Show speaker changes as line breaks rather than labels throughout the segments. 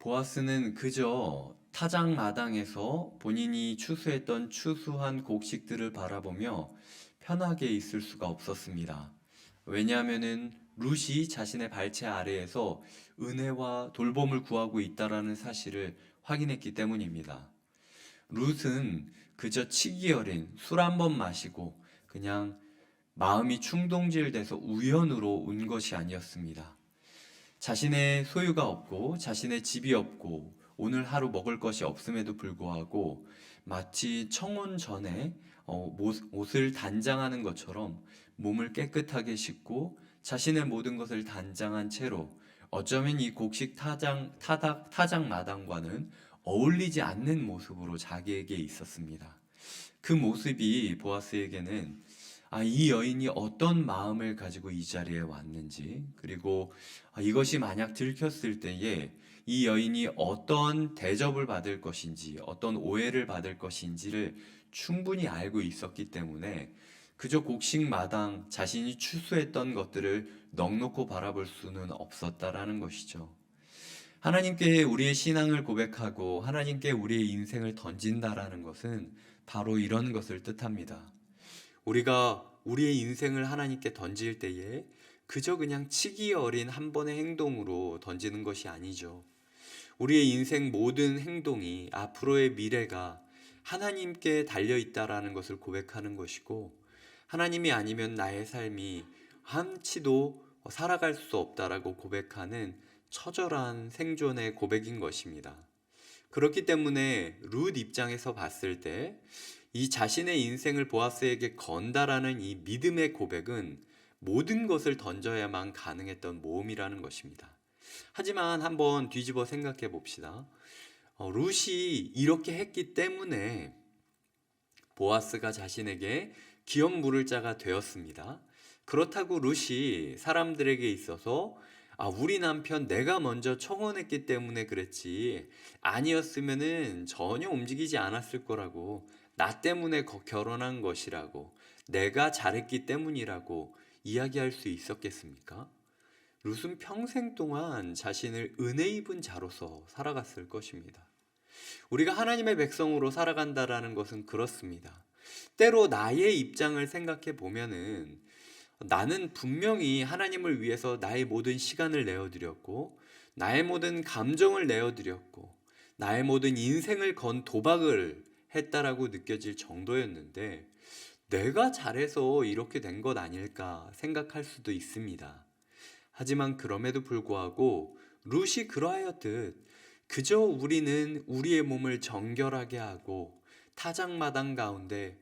보아스는 그저 타작 마당에서 본인이 추수했던 추수한 곡식들을 바라보며 편하게 있을 수가 없었습니다. 왜냐하면은 룻이 자신의 발치 아래에서 은혜와 돌봄을 구하고 있다라는 사실을 확인했기 때문입니다. 룻은 그저 치기 어린 술 한 번 마시고 그냥 마음이 충동질돼서 우연으로 온 것이 아니었습니다. 자신의 소유가 없고 자신의 집이 없고 오늘 하루 먹을 것이 없음에도 불구하고 마치 청혼 전에 옷을 단장하는 것처럼 몸을 깨끗하게 씻고 자신의 모든 것을 단장한 채로 어쩌면 이 곡식 타작 마당과는 어울리지 않는 모습으로 자기에게 있었습니다. 그 모습이 보아스에게는 이 여인이 어떤 마음을 가지고 이 자리에 왔는지, 그리고 이것이 만약 들켰을 때에 이 여인이 어떤 대접을 받을 것인지, 어떤 오해를 받을 것인지를 충분히 알고 있었기 때문에 그저 곡식마당 자신이 추수했던 것들을 넋놓고 바라볼 수는 없었다라는 것이죠. 하나님께 우리의 신앙을 고백하고 하나님께 우리의 인생을 던진다라는 것은 바로 이런 것을 뜻합니다. 우리가 우리의 인생을 하나님께 던질 때에 그저 그냥 치기 어린 한 번의 행동으로 던지는 것이 아니죠. 우리의 인생 모든 행동이 앞으로의 미래가 하나님께 달려 있다라는 것을 고백하는 것이고, 하나님이 아니면 나의 삶이 한치도 살아갈 수 없다라고 고백하는 처절한 생존의 고백인 것입니다. 그렇기 때문에 룻 입장에서 봤을 때 이 자신의 인생을 보아스에게 건다라는 이 믿음의 고백은 모든 것을 던져야만 가능했던 모험이라는 것입니다. 하지만 한번 뒤집어 생각해 봅시다. 룻이 이렇게 했기 때문에 보아스가 자신에게 기업 물을 자가 되었습니다. 그렇다고 룻이 사람들에게 있어서 우리 남편 내가 먼저 청혼했기 때문에 그랬지 아니었으면은 전혀 움직이지 않았을 거라고, 나 때문에 결혼한 것이라고, 내가 잘했기 때문이라고 이야기할 수 있었겠습니까? 룻은 평생 동안 자신을 은혜 입은 자로서 살아갔을 것입니다. 우리가 하나님의 백성으로 살아간다라는 것은 그렇습니다. 때로 나의 입장을 생각해 보면은 나는 분명히 하나님을 위해서 나의 모든 시간을 내어드렸고, 나의 모든 감정을 내어드렸고, 나의 모든 인생을 건 도박을 했다라고 느껴질 정도였는데, 내가 잘해서 이렇게 된 것 아닐까 생각할 수도 있습니다. 하지만 그럼에도 불구하고 룻이 그러하였듯 그저 우리는 우리의 몸을 정결하게 하고 타작마당 가운데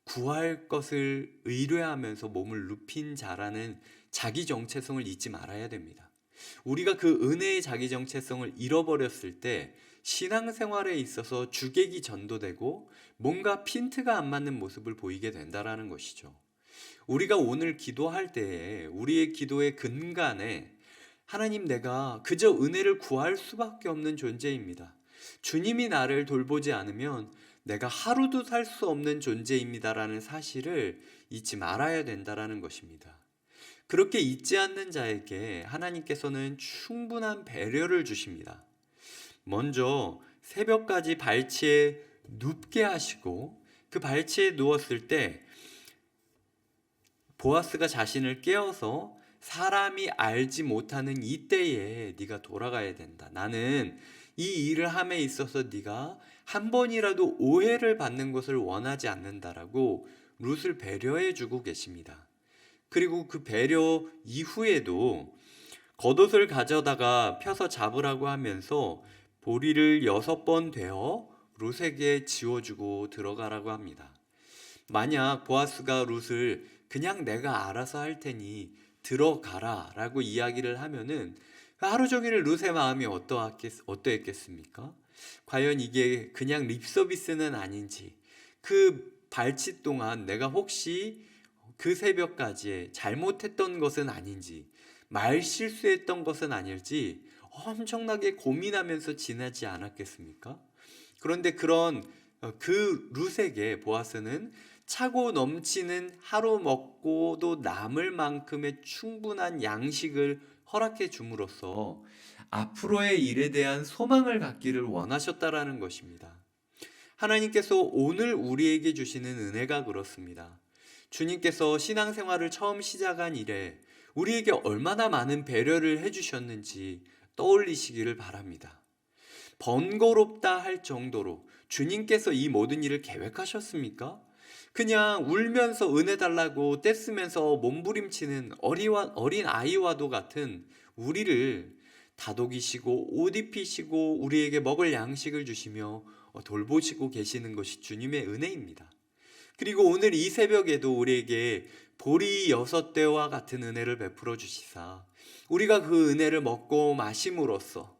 구할 것을 의뢰하면서 몸을 눕힌 자라는 자기 정체성을 잊지 말아야 됩니다. 우리가 그 은혜의 자기 정체성을 잃어버렸을 때 신앙생활에 있어서 주객이 전도되고 뭔가 핀트가 안 맞는 모습을 보이게 된다라는 것이죠. 우리가 오늘 기도할 때에 우리의 기도의 근간에 하나님, 내가 그저 은혜를 구할 수밖에 없는 존재입니다. 주님이 나를 돌보지 않으면 내가 하루도 살 수 없는 존재입니다라는 사실을 잊지 말아야 된다라는 것입니다. 그렇게 잊지 않는 자에게 하나님께서는 충분한 배려를 주십니다. 먼저 새벽까지 발치에 눕게 하시고, 그 발치에 누웠을 때 보아스가 자신을 깨워서 사람이 알지 못하는 이때에 네가 돌아가야 된다. 나는 이 일을 함에 있어서 네가 한 번이라도 오해를 받는 것을 원하지 않는다라고 룻을 배려해 주고 계십니다. 그리고 그 배려 이후에도 겉옷을 가져다가 펴서 잡으라고 하면서 보리를 6번 되어 룻에게 지워주고 들어가라고 합니다. 만약 보아스가 룻을 그냥 내가 알아서 할 테니 들어가라 라고 이야기를 하면은 하루 종일 룻의 마음이 어떠했겠습니까? 과연 이게 그냥 립서비스는 아닌지, 그 발치 동안 내가 혹시 그 새벽까지 잘못했던 것은 아닌지, 말 실수했던 것은 아닐지 엄청나게 고민하면서 지나지 않았겠습니까? 그런데 그 룻에게 보아스는 차고 넘치는 하루 먹고도 남을 만큼의 충분한 양식을 허락해 줌으로써 앞으로의 일에 대한 소망을 갖기를 원하셨다라는 것입니다. 하나님께서 오늘 우리에게 주시는 은혜가 그렇습니다. 주님께서 신앙생활을 처음 시작한 이래 우리에게 얼마나 많은 배려를 해주셨는지 떠올리시기를 바랍니다. 번거롭다 할 정도로 주님께서 이 모든 일을 계획하셨습니까? 그냥 울면서 은혜 달라고 떼쓰면서 몸부림치는 어린 아이와도 같은 우리를 다독이시고 옷 입히시고 우리에게 먹을 양식을 주시며 돌보시고 계시는 것이 주님의 은혜입니다. 그리고 오늘 이 새벽에도 우리에게 보리 6대와 같은 은혜를 베풀어 주시사 우리가 그 은혜를 먹고 마심으로써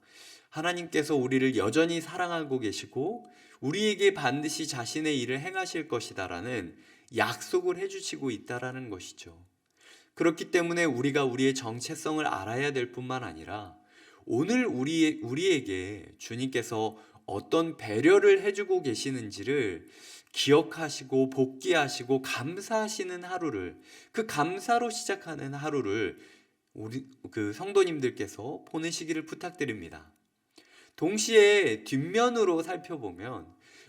하나님께서 우리를 여전히 사랑하고 계시고 우리에게 반드시 자신의 일을 행하실 것이다라는 약속을 해주시고 있다라는 것이죠. 그렇기 때문에 우리가 우리의 정체성을 알아야 될 뿐만 아니라 오늘 우리에게 주님께서 어떤 배려를 해주고 계시는지를 기억하시고 복귀하시고 감사하시는 하루를, 그 감사로 시작하는 하루를 우리 성도님들께서 보내시기를 부탁드립니다. 동시에 뒷면으로 살펴보면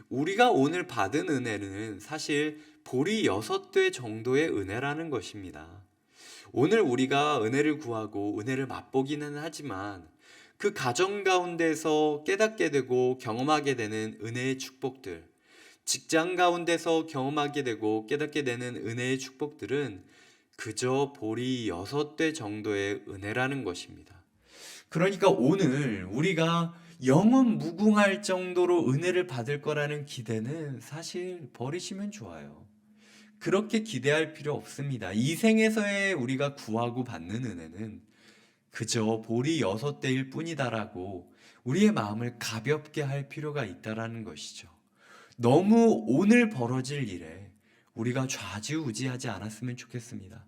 우리가 오늘 받은 은혜는 사실 보리 6대 정도의 은혜라는 것입니다. 오늘 우리가 은혜를 구하고 은혜를 맛보기는 하지만 그 가정 가운데서 깨닫게 되고 경험하게 되는 은혜의 축복들, 직장 가운데서 경험하게 되고 깨닫게 되는 은혜의 축복들은 그저 보리 6대 정도의 은혜라는 것입니다. 그러니까 오늘 우리가 영원 무궁할 정도로 은혜를 받을 거라는 기대는 사실 버리시면 좋아요. 그렇게 기대할 필요 없습니다. 이 생에서의 우리가 구하고 받는 은혜는 그저 보리 6대일 뿐이다라고 우리의 마음을 가볍게 할 필요가 있다라는 것이죠. 너무 오늘 벌어질 일에 우리가 좌지우지하지 않았으면 좋겠습니다.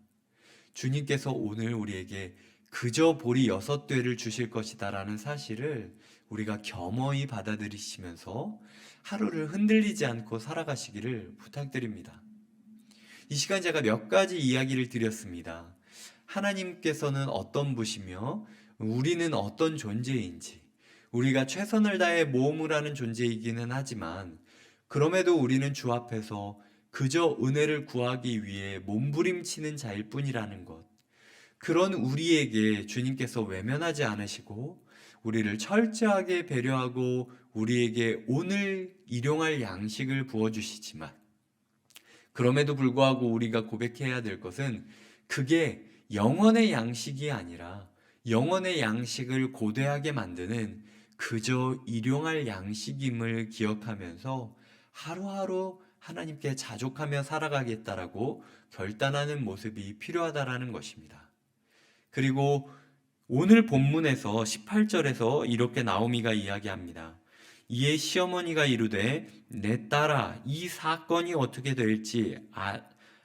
주님께서 오늘 우리에게 그저 보리 6대를 주실 것이다라는 사실을 우리가 겸허히 받아들이시면서 하루를 흔들리지 않고 살아가시기를 부탁드립니다. 이 시간 제가 몇 가지 이야기를 드렸습니다. 하나님께서는 어떤 분이시며 우리는 어떤 존재인지, 우리가 최선을 다해 모험을 하는 존재이기는 하지만 그럼에도 우리는 주 앞에서 그저 은혜를 구하기 위해 몸부림치는 자일 뿐이라는 것, 그런 우리에게 주님께서 외면하지 않으시고 우리를 철저하게 배려하고 우리에게 오늘 일용할 양식을 부어주시지만 그럼에도 불구하고 우리가 고백해야 될 것은 그게 영원의 양식이 아니라 영원의 양식을 고대하게 만드는 그저 일용할 양식임을 기억하면서 하루하루 하나님께 자족하며 살아가겠다라고 결단하는 모습이 필요하다라는 것입니다. 그리고 오늘 본문에서 18절에서 이렇게 나오미가 이야기합니다. 이에 시어머니가 이르되 내 딸아 이 사건이 어떻게 될지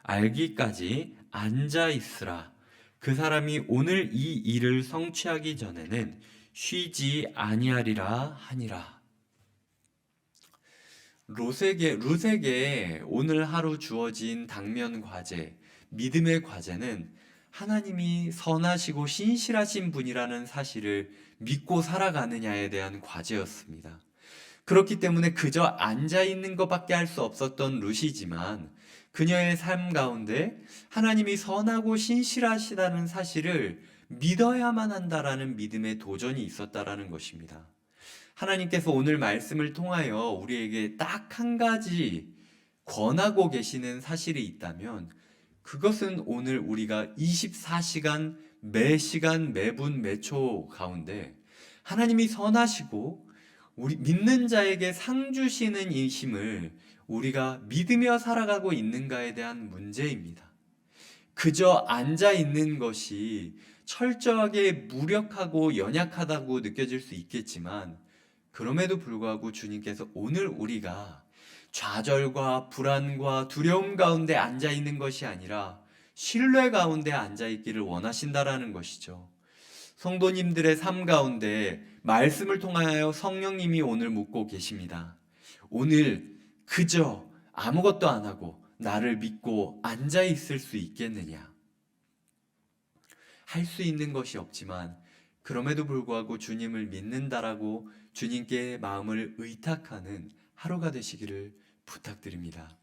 알기까지 앉아 있으라. 그 사람이 오늘 이 일을 성취하기 전에는 쉬지 아니하리라 하니라. 룻에게 오늘 하루 주어진 당면 과제, 믿음의 과제는 하나님이 선하시고 신실하신 분이라는 사실을 믿고 살아가느냐에 대한 과제였습니다. 그렇기 때문에 그저 앉아있는 것밖에 할 수 없었던 룻이지만 그녀의 삶 가운데 하나님이 선하고 신실하시다는 사실을 믿어야만 한다라는 믿음의 도전이 있었다라는 것입니다. 하나님께서 오늘 말씀을 통하여 우리에게 딱 한 가지 권하고 계시는 사실이 있다면 그것은 오늘 우리가 24시간 매 시간 매분 매초 가운데 하나님이 선하시고 우리 믿는 자에게 상 주시는 이 힘을 우리가 믿으며 살아가고 있는가에 대한 문제입니다. 그저 앉아 있는 것이 철저하게 무력하고 연약하다고 느껴질 수 있겠지만 그럼에도 불구하고 주님께서 오늘 우리가 좌절과 불안과 두려움 가운데 앉아 있는 것이 아니라 신뢰 가운데 앉아 있기를 원하신다라는 것이죠. 성도님들의 삶 가운데 말씀을 통하여 성령님이 오늘 묻고 계십니다. 오늘 그저 아무것도 안 하고 나를 믿고 앉아 있을 수 있겠느냐? 할 수 있는 것이 없지만 그럼에도 불구하고 주님을 믿는다라고 주님께 마음을 의탁하는 하루가 되시기를 부탁드립니다.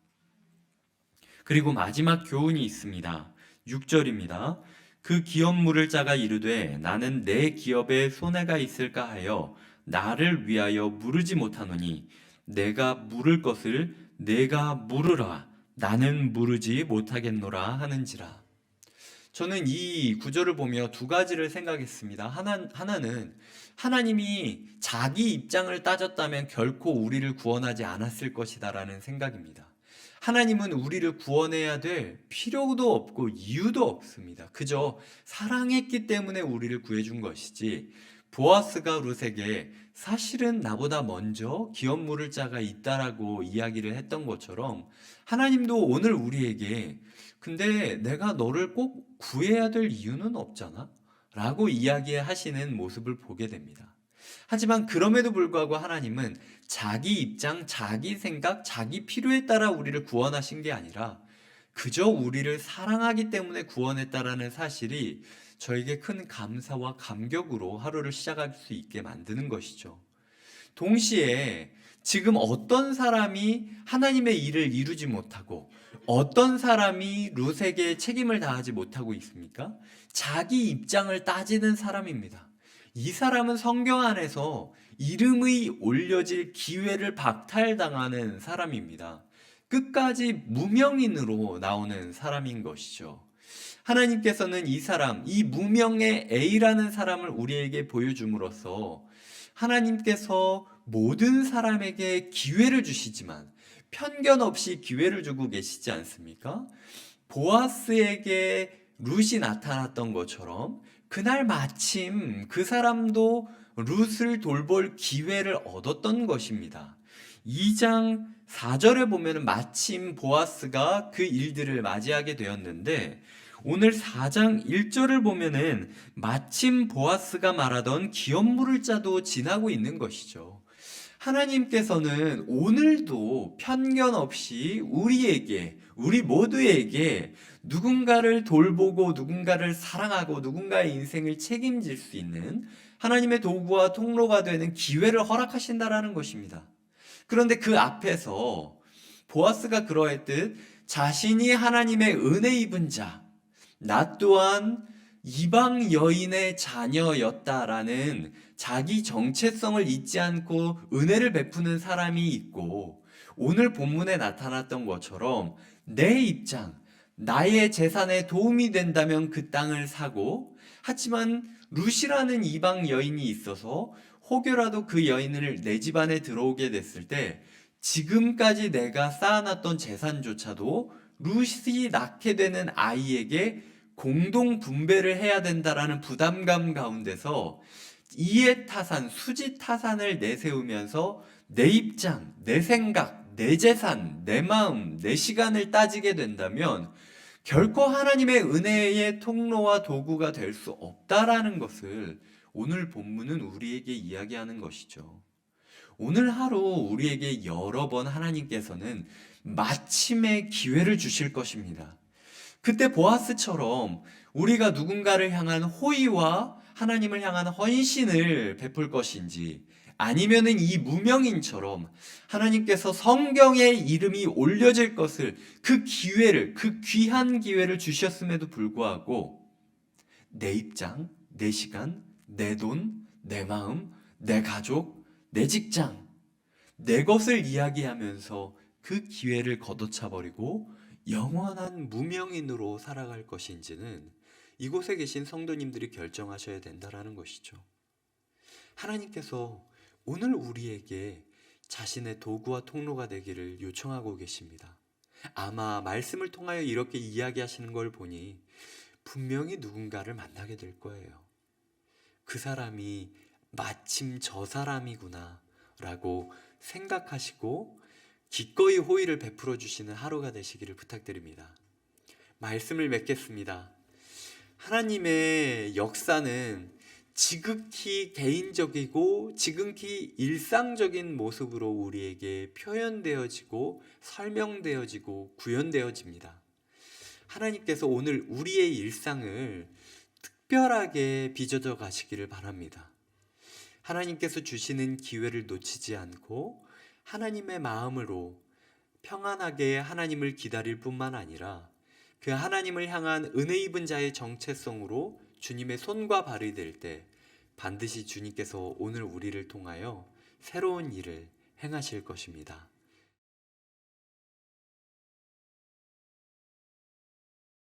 그리고 마지막 교훈이 있습니다. 6절입니다. 그 기업 물을 자가 이르되 나는 내 기업에 손해가 있을까 하여 나를 위하여 물으지 못하노니 내가 물을 것을 내가 물으라 나는 물으지 못하겠노라 하는지라. 저는 이 구절을 보며 두 가지를 생각했습니다. 하나는 하나님이 자기 입장을 따졌다면 결코 우리를 구원하지 않았을 것이다라는 생각입니다. 하나님은 우리를 구원해야 될 필요도 없고 이유도 없습니다. 그저 사랑했기 때문에 우리를 구해준 것이지, 보아스가 룻에게 사실은 나보다 먼저 기업 물을 자가 있다라고 이야기를 했던 것처럼 하나님도 오늘 우리에게 근데 내가 너를 꼭 구해야 될 이유는 없잖아? 라고 이야기하시는 모습을 보게 됩니다. 하지만 그럼에도 불구하고 하나님은 자기 입장, 자기 생각, 자기 필요에 따라 우리를 구원하신 게 아니라 그저 우리를 사랑하기 때문에 구원했다라는 사실이 저에게 큰 감사와 감격으로 하루를 시작할 수 있게 만드는 것이죠. 동시에 지금 어떤 사람이 하나님의 일을 이루지 못하고 어떤 사람이 룻에게 책임을 다하지 못하고 있습니까? 자기 입장을 따지는 사람입니다. 이 사람은 성경 안에서 이름이 올려질 기회를 박탈당하는 사람입니다. 끝까지 무명인으로 나오는 사람인 것이죠. 하나님께서는 이 사람, 이 무명의 A라는 사람을 우리에게 보여줌으로써 하나님께서 모든 사람에게 기회를 주시지만 편견 없이 기회를 주고 계시지 않습니까? 보아스에게 룻이 나타났던 것처럼 그날 마침 그 사람도 룻을 돌볼 기회를 얻었던 것입니다. 2장 4절에 보면 마침 보아스가 그 일들을 맞이하게 되었는데 오늘 4장 1절을 보면은 마침 보아스가 말하던 기업 물을 자도 지나고 있는 것이죠. 하나님께서는 오늘도 편견 없이 우리에게, 우리 모두에게 누군가를 돌보고 누군가를 사랑하고 누군가의 인생을 책임질 수 있는 하나님의 도구와 통로가 되는 기회를 허락하신다라는 것입니다. 그런데 그 앞에서 보아스가 그러했듯 자신이 하나님의 은혜 입은 자, 나 또한 이방 여인의 자녀였다라는 자기 정체성을 잊지 않고 은혜를 베푸는 사람이 있고, 오늘 본문에 나타났던 것처럼 내 입장, 나의 재산에 도움이 된다면 그 땅을 사고, 하지만 룻이라는 이방 여인이 있어서 혹여라도 그 여인을 내 집안에 들어오게 됐을 때 지금까지 내가 쌓아놨던 재산조차도 룻이 낳게 되는 아이에게 공동 분배를 해야 된다라는 부담감 가운데서 이해타산, 수지타산을 내세우면서 내 입장, 내 생각, 내 재산, 내 마음, 내 시간을 따지게 된다면 결코 하나님의 은혜의 통로와 도구가 될 수 없다라는 것을 오늘 본문은 우리에게 이야기하는 것이죠. 오늘 하루 우리에게 여러 번 하나님께서는 마침의 기회를 주실 것입니다. 그때 보아스처럼 우리가 누군가를 향한 호의와 하나님을 향한 헌신을 베풀 것인지, 아니면은 이 무명인처럼 하나님께서 성경에 이름이 올려질 것을 그 기회를, 그 귀한 기회를 주셨음에도 불구하고 내 입장, 내 시간, 내 돈, 내 마음, 내 가족, 내 직장, 내 것을 이야기하면서 그 기회를 걷어차 버리고 영원한 무명인으로 살아갈 것인지는 이곳에 계신 성도님들이 결정하셔야 된다라는 것이죠. 하나님께서 오늘 우리에게 자신의 도구와 통로가 되기를 요청하고 계십니다. 아마 말씀을 통하여 이렇게 이야기하시는 걸 보니 분명히 누군가를 만나게 될 거예요. 그 사람이 마침 저 사람이구나 라고 생각하시고 기꺼이 호의를 베풀어 주시는 하루가 되시기를 부탁드립니다. 말씀을 맺겠습니다. 하나님의 역사는 지극히 개인적이고 지극히 일상적인 모습으로 우리에게 표현되어지고 설명되어지고 구현되어집니다. 하나님께서 오늘 우리의 일상을 특별하게 빚어져 가시기를 바랍니다. 하나님께서 주시는 기회를 놓치지 않고 하나님의 마음으로 평안하게 하나님을 기다릴 뿐만 아니라 그 하나님을 향한 은혜 입은 자의 정체성으로 주님의 손과 발이 될 때 반드시 주님께서 오늘 우리를 통하여 새로운 일을 행하실 것입니다.